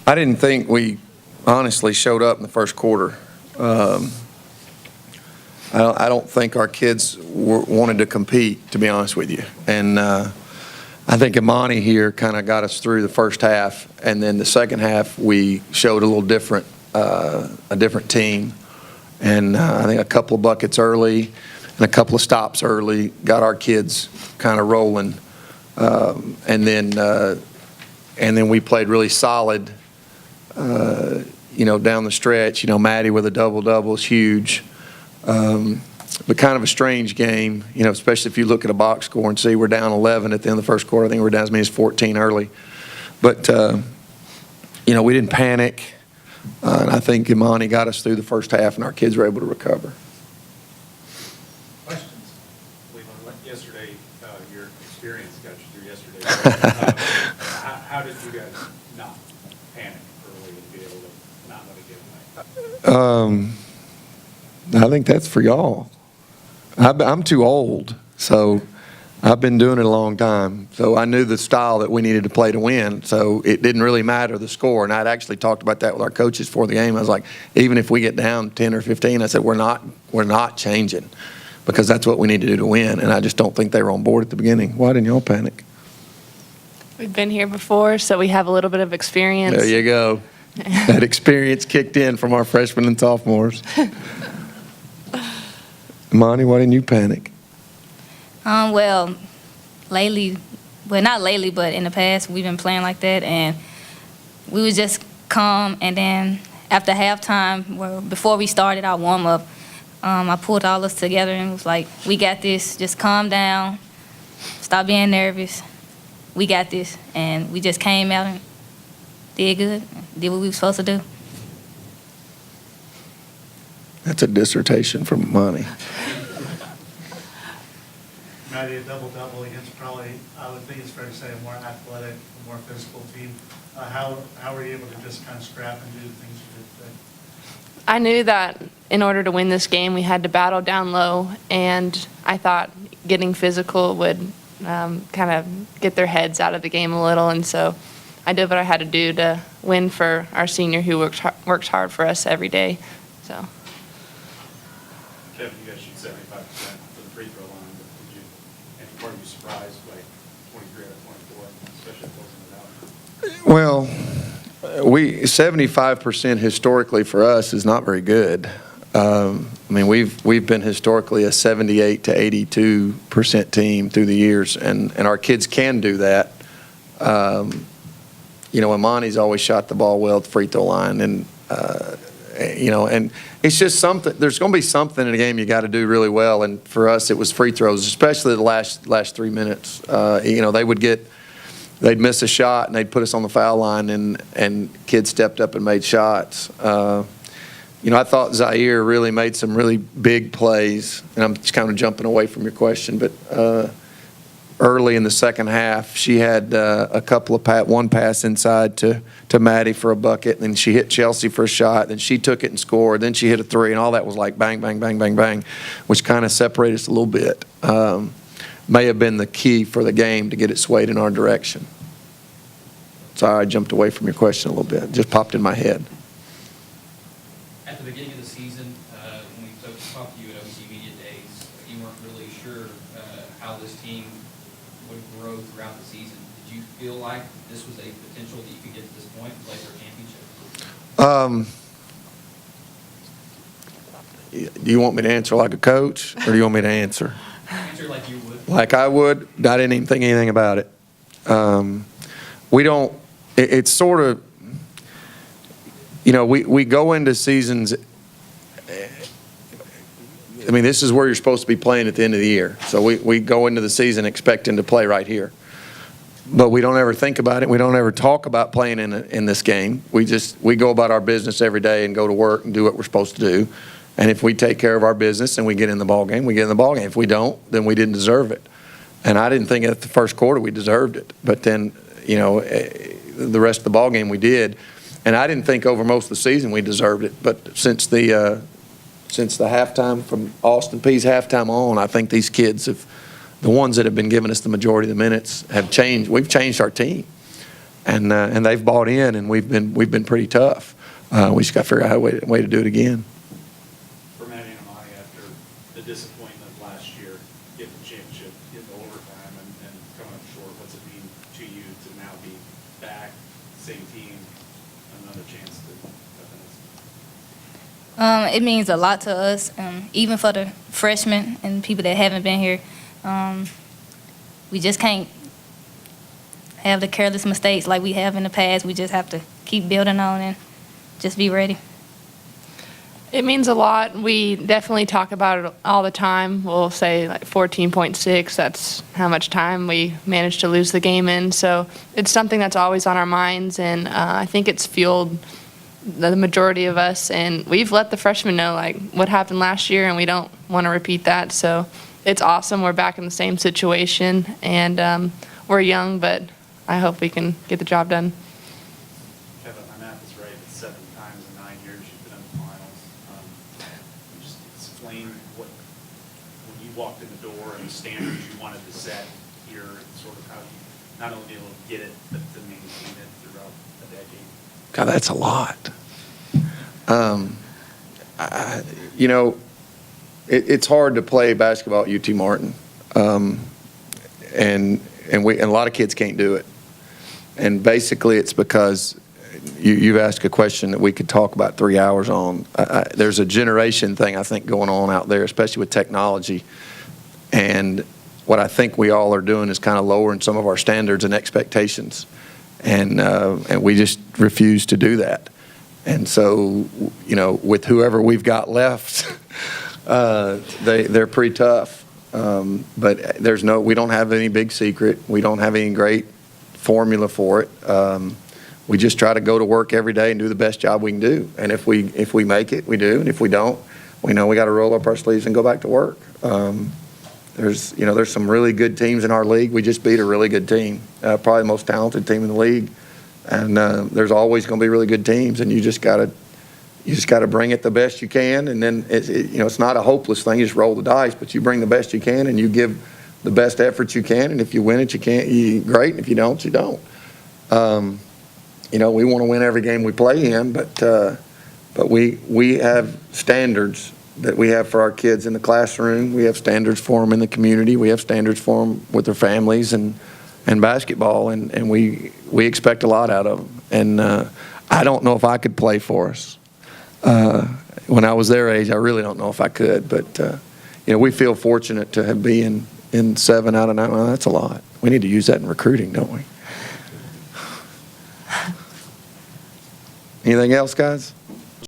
I didn't think we honestly showed up in the first quarter. I don't think our kids wanted to compete, to be honest with you. And I think Imani here kind of got us through the first half, and then the second half we showed a little different, a different team. And I think a couple of buckets early and a couple of stops early got our kids kind of rolling. And then we played really solid, down the stretch. Maddie with a double-double is huge. But kind of a strange game, especially if you look at a box score and see we're down 11 at the end of the first quarter. I think we're down as many as 14 early. But, we didn't panic. And I think Imani got us through the first half, and our kids were able to recover. Questions? Yesterday, your experience got you through yesterday. How did you guys not panic early and be able to not let it get away? I think that's for y'all. I'm too old, so I've been doing it a long time. So I knew the style that we needed to play to win, so it didn't really matter the score. And I'd actually talked about that with our coaches before the game. I was like, even if we get down 10 or 15, I said, we're not changing, because that's what we need to do to win. And I just don't think they were on board at the beginning. Why didn't y'all panic? We've been here before, so we have a little bit of experience. There you go. That experience kicked in from our freshmen and sophomores. Imani, why didn't you panic? Well, not lately, but in the past, we've been playing like that, and we was just calm. And then after halftime, before we started our warm-up, I pulled all us together and was like, we got this. Just calm down. Stop being nervous. We got this. And we just came out and did good, did what we were supposed to do. That's a dissertation from Imani. Maddie, a double-double against probably, I would think it's fair to say, a more athletic, a more physical team. How were you able to just kind of scrap and do the things you did today? I knew that in order to win this game, we had to battle down low, and I thought getting physical would kind of get their heads out of the game a little, and so I did what I had to do to win for our senior who works hard for us every day. So. Kevin, you guys shoot 75% for the free throw line, but were you surprised by 23 out of 24, especially closing it out? Well, 75% historically for us is not very good. We've been historically a 78 to 82% team through the years, and our kids can do that. Imani's always shot the ball well at the free throw line, and and it's just something. There's going to be something in a game you got to do really well, and for us, it was free throws, especially the last 3 minutes. They'd miss a shot and they'd put us on the foul line, and kids stepped up and made shots. I thought Zaire really made some really big plays, and I'm just kind of jumping away from your question, but early in the second half, she had a couple of one pass inside to Maddie for a bucket, and then she hit Chelsea for a shot, then she took it and scored, then she hit a three, and all that was like bang, bang, bang, bang, bang, which kind of separated us a little bit. May have been the key for the game to get it swayed in our direction. Sorry, I jumped away from your question a little bit. It just popped in my head. At the beginning of the season, when we talked to you at OVC Media Days, you weren't really sure how this team would grow throughout the season. Did you feel like this was a potential that you could get to this point and play for a championship? Do you want me to answer like a coach, or do you want me to answer? Answer like you would. Like I would. I didn't even think anything about it. We don't. It's sort of. We go into seasons. This is where you're supposed to be playing at the end of the year. So we go into the season expecting to play right here. But we don't ever think about it. We don't ever talk about playing in this game. We go about our business every day and go to work and do what we're supposed to do. And if we take care of our business and we get in the ball game, we get in the ball game. If we don't, then we didn't deserve it. And I didn't think at the first quarter we deserved it. But then, the rest of the ball game we did. And I didn't think over most of the season we deserved it. But since the halftime, from Austin Peay's halftime on, I think these kids have, the ones that have been giving us the majority of the minutes, have changed. We've changed our team. and they've bought in, and we've been pretty tough. We just got to figure out a way to do it again. For Manny and Amani, after the disappointment of last year, getting the championship, getting the overtime, and coming up short, what's it mean to you to now be back, same team, another chance to finish? It means a lot to us, even for the freshmen and people that haven't been here. We just can't have the careless mistakes like we have in the past. We just have to keep building on and just be ready. It means a lot. We definitely talk about it all the time. We'll say like 14.6, that's how much time we managed to lose the game in. So it's something that's always on our minds, and I think it's fueled the majority of us. And we've let the freshmen know like what happened last year, and we don't want to repeat that. So it's awesome. We're back in the same situation, and we're young, but I hope we can get the job done. Kevin, my math is right, it's 7 times in 9 years you've been in the finals. Can you just explain when you walked in the door and the standards you wanted to set here, and sort of how you not only be able to get it, but to maintain it throughout a decade? God, that's a lot. It's hard to play basketball at UT Martin, and a lot of kids can't do it. And basically, it's because you've asked a question that we could talk about 3 hours on. There's a generation thing I think going on out there, especially with technology. And what I think we all are doing is kind of lowering some of our standards and expectations, and we just refuse to do that. And so, with whoever we've got left, they're pretty tough. But we don't have any big secret. We don't have any great formula for it. We just try to go to work every day and do the best job we can do. And if we make it, we do. And if we don't, we know we got to roll up our sleeves and go back to work. There's some really good teams in our league. We just beat a really good team, probably the most talented team in the league. And there's always going to be really good teams, and you just got to bring it the best you can. And then it's not a hopeless thing. You just roll the dice, but you bring the best you can, and you give the best efforts you can. And if you win it, great. And if you don't, you don't. We want to win every game we play in, but we have standards that we have for our kids in the classroom. We have standards for them in the community. We have standards for them with their families and basketball, and we expect a lot out of them. And I don't know if I could play for us. When I was their age, I really don't know if I could. But we feel fortunate to have been in 7 out of 9. Well, that's a lot. We need to use that in recruiting, don't we? Anything else, guys?